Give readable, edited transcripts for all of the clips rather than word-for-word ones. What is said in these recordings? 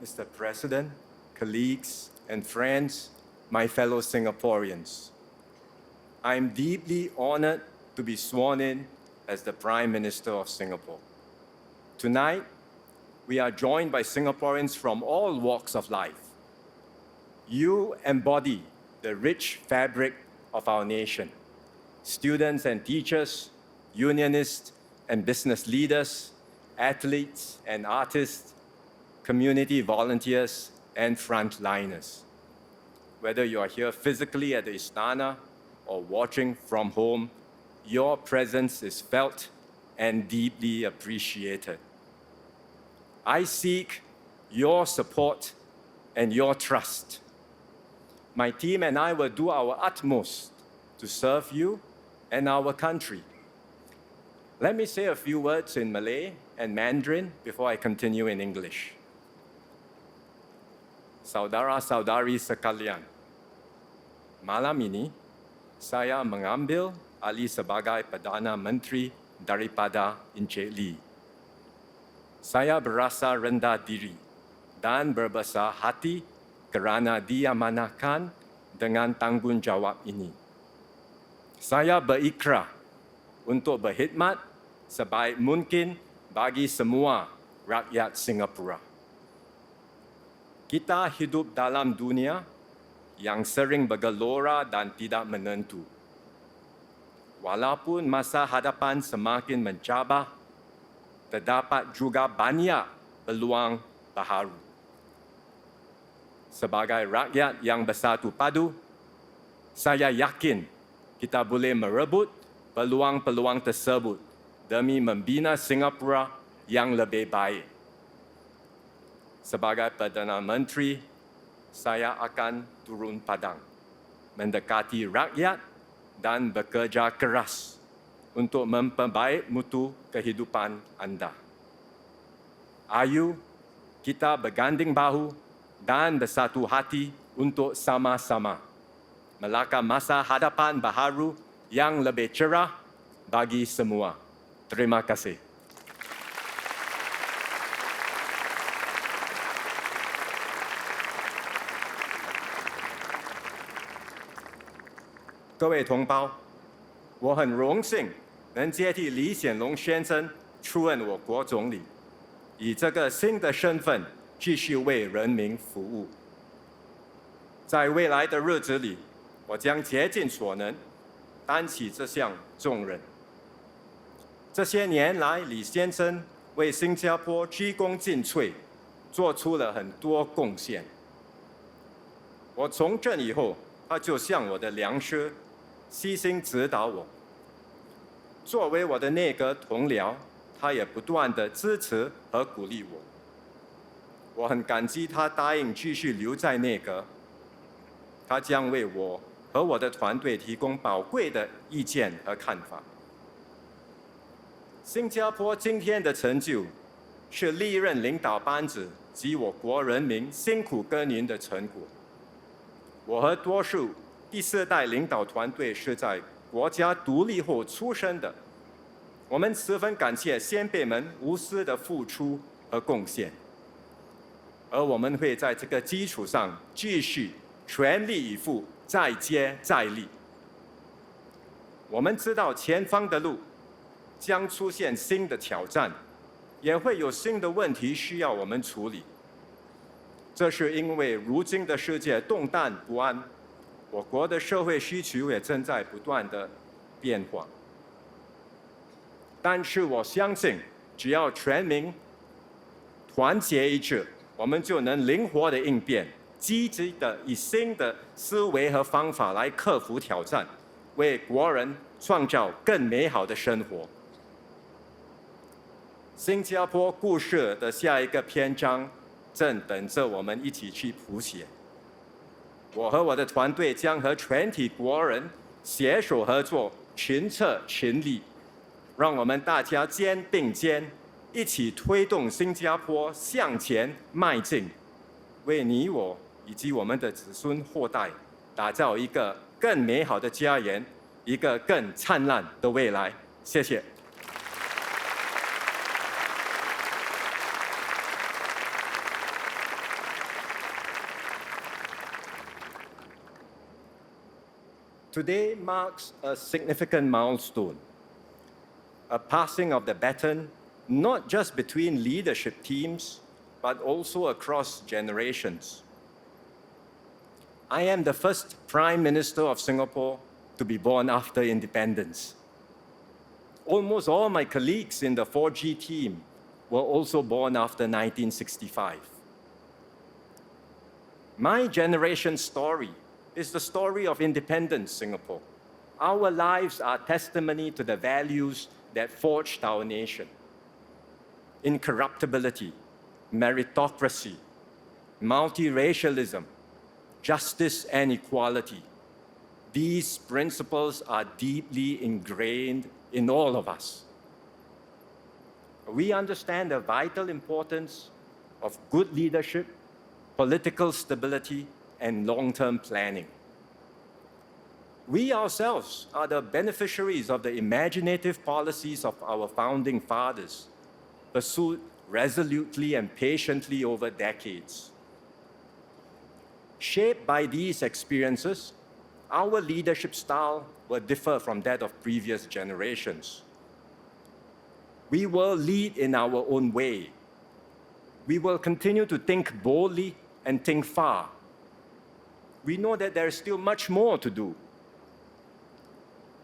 Mr. President, colleagues, and friends, my fellow Singaporeans. I am deeply honored to be sworn in as the Prime Minister of Singapore. Tonight, we are joined by Singaporeans from all walks of life. You embody the rich fabric of our nation. Students and teachers, unionists and business leaders, athletes and artists, community volunteers, and frontliners. Whether you are here physically at the Istana or watching from home, your presence is felt and deeply appreciated. I seek your support and your trust. My team and I will do our utmost to serve you and our country. Let me say a few words in Malay and Mandarin before I continue in English. Saudara-saudari sekalian, malam ini saya mengambil alih sebagai Perdana Menteri daripada Encik Lee. Saya berasa rendah diri dan berbesar hati kerana diamanahkan dengan tanggungjawab ini. Saya berikrar untuk berkhidmat sebaik mungkin bagi semua rakyat Singapura. Kita hidup dalam dunia yang sering bergelora dan tidak menentu. Walaupun masa hadapan semakin mencabar, terdapat juga banyak peluang baharu. Sebagai rakyat yang bersatu padu, saya yakin kita boleh merebut peluang-peluang tersebut demi membina Singapura yang lebih baik. Sebagai Perdana Menteri, saya akan turun padang, mendekati rakyat dan bekerja keras untuk memperbaik mutu kehidupan anda. Ayo kita berganding bahu dan bersatu hati untuk sama-sama melakar masa hadapan baharu yang lebih cerah bagi semua. Terima kasih. 各位同胞，我很荣幸能接替李显龙先生出任我国总理，以这个新的身份继续为人民服务。在未来的日子里，我将竭尽所能，担起这项重任。这些年来，李先生为新加坡鞠躬尽瘁，做出了很多贡献。我从政以后，他就像我的良师，悉心指导我。作为我的内阁同僚，他也不断地支持和鼓励我。我很感激他答应继续留在内阁，他将为我和我的团队提供宝贵的意见和看法。新加坡今天的成就，是历任领导班子及我国人民辛苦耕耘的成果。我和多数第四代领导团队是在国家独立后出生的，我们十分感谢先辈们无私的付出和贡献，而我们会在这个基础上继续全力以赴，再接再厉。我们知道前方的路将出现新的挑战，也会有新的问题需要我们处理。这是因为如今的世界动荡不安，我国的社会需求也正在不断的变化。但是我相信，只要全民团结一致，我们就能灵活的应变，积极的以新的思维和方法来克服挑战，为国人创造更美好的生活。新加坡故事的下一个篇章正等着我们一起去谱写。我和我的团队将和全体国人携手合作，群策群力，让我们大家肩并肩，一起推动新加坡向前迈进，为你我以及我们的子孙后代打造一个更美好的家园，一个更灿烂的未来。谢谢。Today marks a significant milestone, a passing of the baton, not just between leadership teams, but also across generations. I am the first Prime Minister of Singapore to be born after independence. Almost all my colleagues in the 4G team were also born after 1965. My generation's story is the story of independent Singapore. Our lives are testimony to the values that forged our nation. Incorruptibility, meritocracy, multiracialism, justice and equality. These principles are deeply ingrained in all of us. We understand the vital importance of good leadership, political stability, and long-term planning. We ourselves are the beneficiaries of the imaginative policies of our founding fathers, pursued resolutely and patiently over decades. Shaped by these experiences, our leadership style will differ from that of previous generations. We will lead in our own way. We will continue to think boldly and think far. We know that there is still much more to do.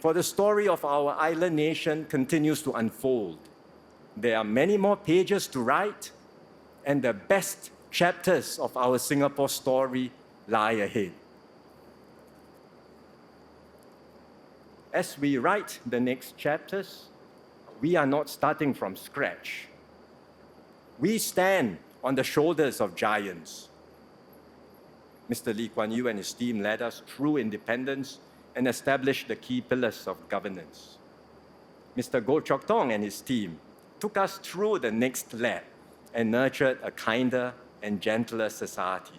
For the story of our island nation continues to unfold. There are many more pages to write, and the best chapters of our Singapore story lie ahead. As we write the next chapters, we are not starting from scratch. We stand on the shoulders of giants. Mr. Lee Kuan Yew and his team led us through independence and established the key pillars of governance. Mr. Goh Chok Tong and his team took us through the next lap and nurtured a kinder and gentler society.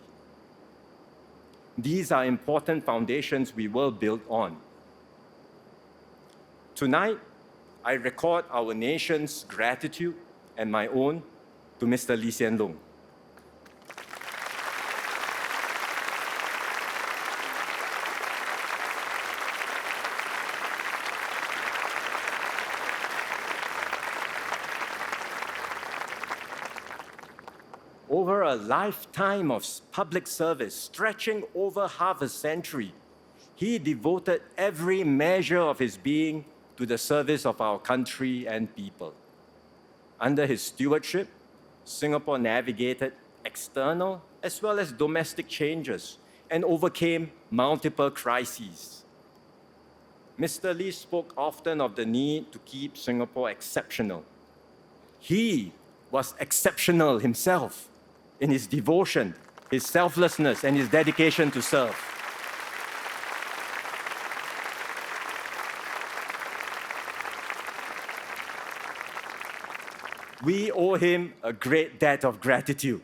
These are important foundations we will build on. Tonight, I record our nation's gratitude and my own to Mr. Lee Hsien Loong. Over a lifetime of public service, stretching over half a century, he devoted every measure of his being to the service of our country and people. Under his stewardship, Singapore navigated external as well as domestic changes and overcame multiple crises. Mr. Lee spoke often of the need to keep Singapore exceptional. He was exceptional himself in his devotion, his selflessness, and his dedication to serve. We owe him a great debt of gratitude.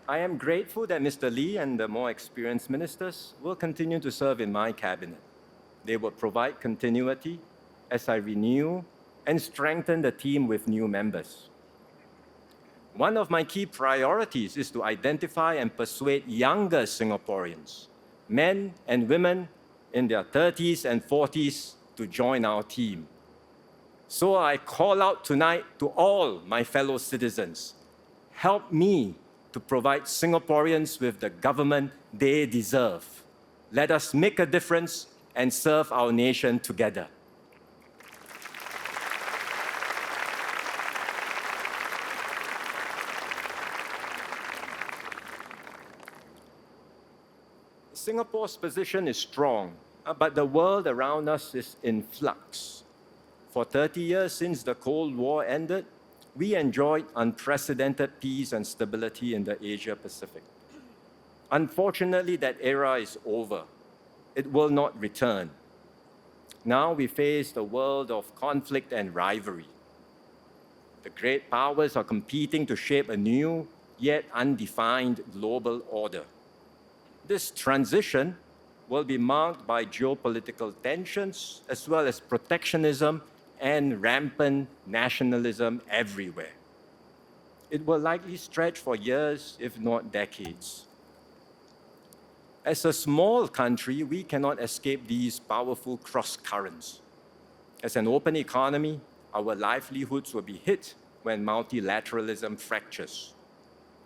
I am grateful that Mr. Lee and the more experienced ministers will continue to serve in my cabinet. They will provide continuity as I renew and strengthen the team with new members. One of my key priorities is to identify and persuade younger Singaporeans, men and women in their 30s and 40s, to join our team. So I call out tonight to all my fellow citizens, help me to provide Singaporeans with the government they deserve. Let us make a difference and serve our nation together. Singapore's position is strong, but the world around us is in flux. For 30 years since the Cold War ended, we enjoyed unprecedented peace and stability in the Asia-Pacific. Unfortunately, that era is over. It will not return. Now we face a world of conflict and rivalry. The great powers are competing to shape a new, yet undefined global order. This transition will be marked by geopolitical tensions as well as protectionism and rampant nationalism everywhere. It will likely stretch for years, if not decades. As a small country, we cannot escape these powerful cross-currents. As an open economy, our livelihoods will be hit when multilateralism fractures.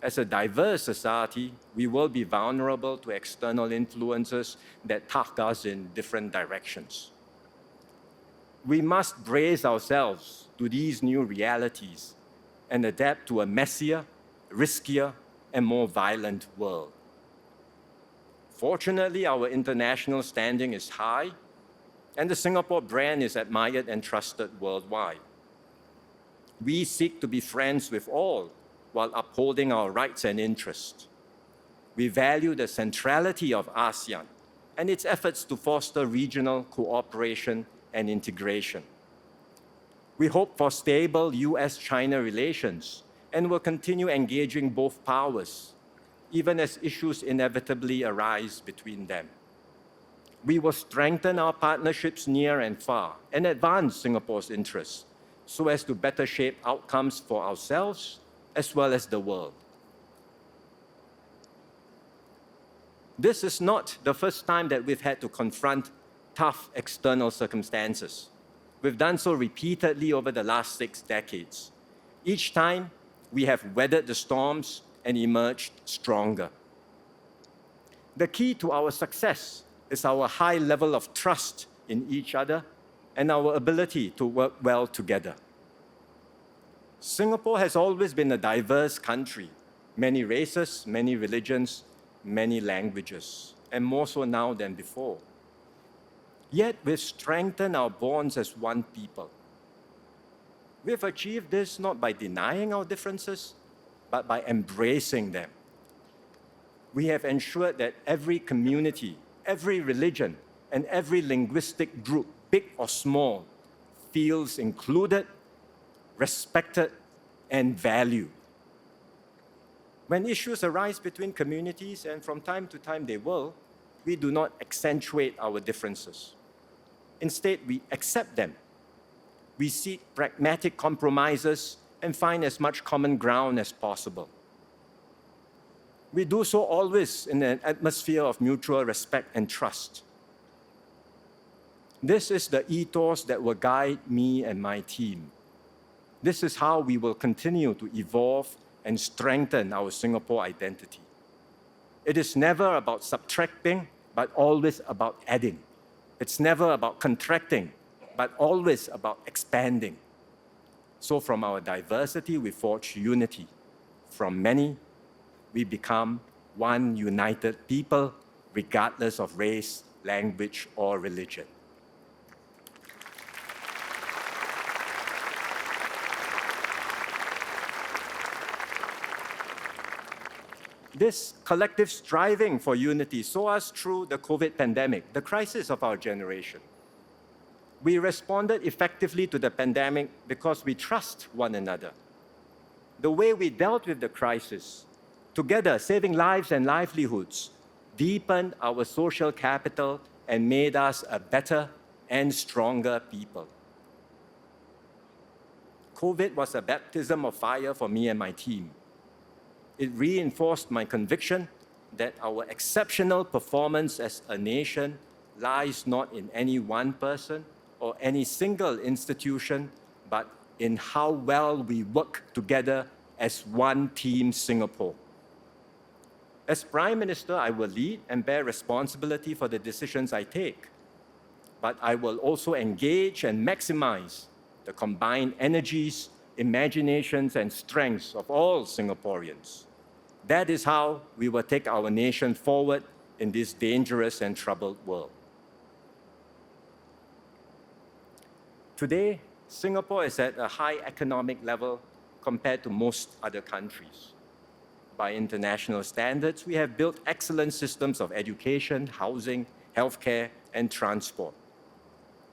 As a diverse society, we will be vulnerable to external influences that tug us in different directions. We must brace ourselves to these new realities and adapt to a messier, riskier, and more violent world. Fortunately, our international standing is high, and the Singapore brand is admired and trusted worldwide. We seek to be friends with all while upholding our rights and interests. We value the centrality of ASEAN and its efforts to foster regional cooperation and integration. We hope for stable US-China relations and will continue engaging both powers, even as issues inevitably arise between them. We will strengthen our partnerships near and far and advance Singapore's interests so as to better shape outcomes for ourselves as well as the world. This is not the first time that we've had to confront tough external circumstances. We've done so repeatedly over the last 6 decades. Each time, we have weathered the storms and emerged stronger. The key to our success is our high level of trust in each other and our ability to work well together. Singapore has always been a diverse country, many races, many religions, many languages, and more so now than before. Yet we've strengthened our bonds as one people. We've achieved this not by denying our differences, but by embracing them. We have ensured that every community, every religion, and every linguistic group, big or small, feels included, respected, and valued. When issues arise between communities, and from time to time they will, we do not accentuate our differences. Instead, we accept them. We seek pragmatic compromises and find as much common ground as possible. We do so always in an atmosphere of mutual respect and trust. This is the ethos that will guide me and my team. This is how we will continue to evolve and strengthen our Singapore identity. It is never about subtracting, but always about adding. It's never about contracting, but always about expanding. So from our diversity, we forge unity. From many, we become one united people, regardless of race, language, or religion. This collective striving for unity saw us through the COVID pandemic, the crisis of our generation. We responded effectively to the pandemic because we trust one another. The way we dealt with the crisis, together saving lives and livelihoods, deepened our social capital and made us a better and stronger people. COVID was a baptism of fire for me and my team. It reinforced my conviction that our exceptional performance as a nation lies not in any one person or any single institution, but in how well we work together as one team Singapore. As Prime Minister, I will lead and bear responsibility for the decisions I take, but I will also engage and maximize the combined energies, imaginations, and strengths of all Singaporeans. That is how we will take our nation forward in this dangerous and troubled world. Today, Singapore is at a high economic level compared to most other countries. By international standards, we have built excellent systems of education, housing, healthcare, and transport.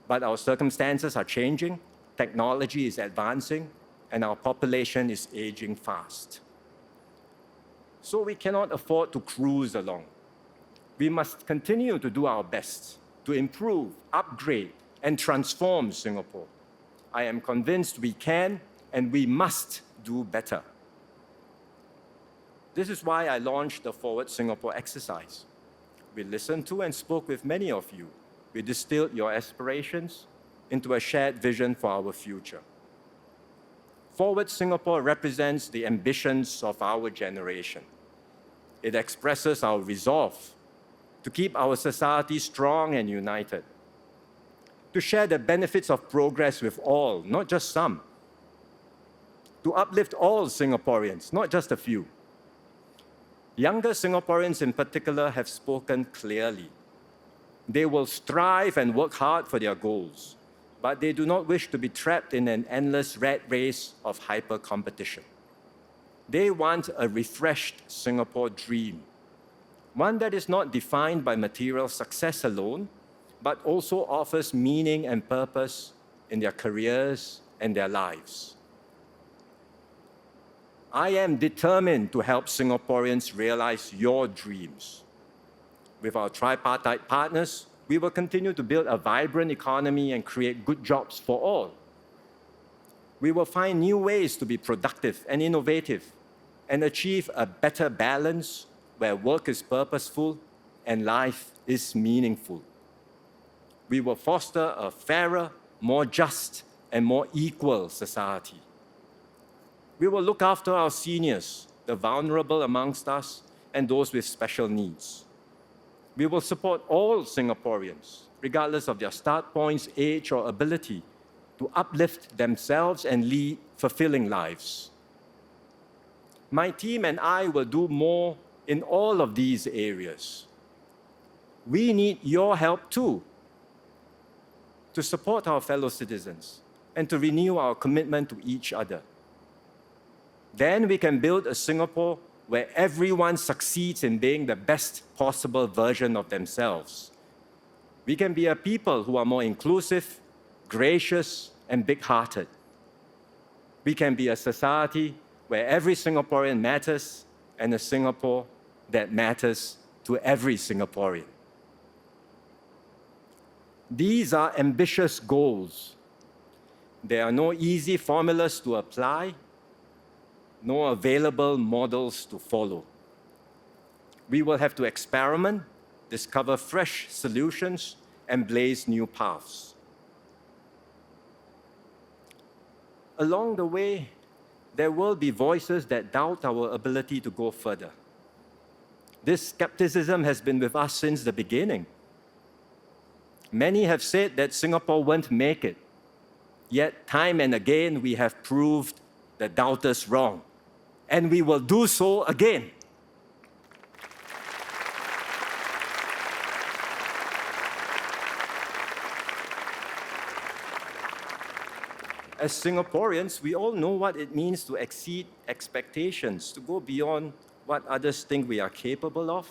But our circumstances are changing, technology is advancing, and our population is aging fast. So we cannot afford to cruise along. We must continue to do our best to improve, upgrade, and transform Singapore. I am convinced we can and we must do better. This is why I launched the Forward Singapore exercise. We listened to and spoke with many of you. We distilled your aspirations into a shared vision for our future. Forward Singapore represents the ambitions of our generation. It expresses our resolve to keep our society strong and united, to share the benefits of progress with all, not just some, to uplift all Singaporeans, not just a few. Younger Singaporeans in particular have spoken clearly. They will strive and work hard for their goals, but they do not wish to be trapped in an endless rat race of hyper-competition. They want a refreshed Singapore dream, one that is not defined by material success alone, but also offers meaning and purpose in their careers and their lives. I am determined to help Singaporeans realize your dreams. With our tripartite partners, we will continue to build a vibrant economy and create good jobs for all. We will find new ways to be productive and innovative and achieve a better balance where work is purposeful and life is meaningful. We will foster a fairer, more just, and more equal society. We will look after our seniors, the vulnerable amongst us, and those with special needs. We will support all Singaporeans, regardless of their start points, age, or ability, to uplift themselves and lead fulfilling lives. My team and I will do more in all of these areas. We need your help too, to support our fellow citizens and to renew our commitment to each other. Then we can build a Singapore where everyone succeeds in being the best possible version of themselves. We can be a people who are more inclusive, gracious, and big-hearted. We can be a society where every Singaporean matters and a Singapore that matters to every Singaporean. These are ambitious goals. There are no easy formulas to apply, no available models to follow. We will have to experiment, discover fresh solutions, and blaze new paths. Along the way, there will be voices that doubt our ability to go further. This skepticism has been with us since the beginning. Many have said that Singapore won't make it. Yet, time and again, we have proved the doubters wrong. And we will do so again. As Singaporeans, we all know what it means to exceed expectations, to go beyond what others think we are capable of,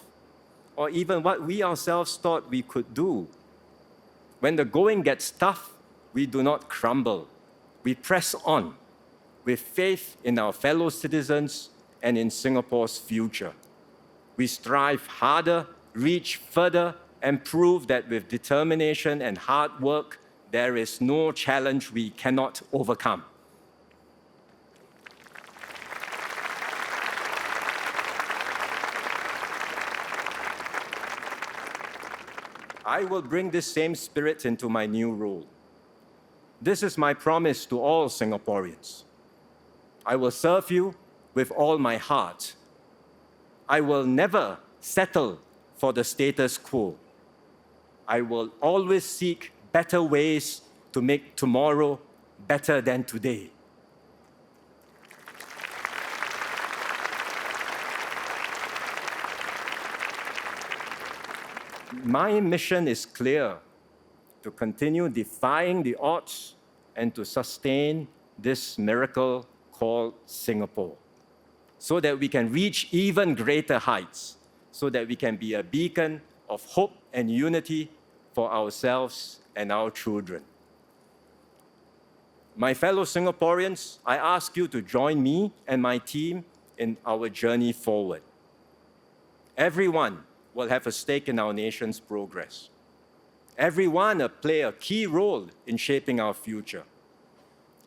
or even what we ourselves thought we could do. When the going gets tough, we do not crumble. We press on with faith in our fellow citizens and in Singapore's future. We strive harder, reach further, and prove that with determination and hard work, there is no challenge we cannot overcome. I will bring this same spirit into my new role. This is my promise to all Singaporeans. I will serve you with all my heart. I will never settle for the status quo. I will always seek better ways to make tomorrow better than today. My mission is clear: to continue defying the odds and to sustain this miracle called Singapore, so that we can reach even greater heights, so that we can be a beacon of hope and unity for ourselves and our children. My fellow Singaporeans, I ask you to join me and my team in our journey forward. Everyone will have a stake in our nation's progress. Everyone will play a key role in shaping our future.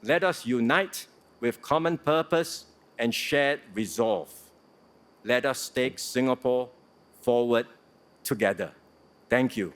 Let us unite with common purpose and shared resolve. Let us take Singapore forward together. Thank you.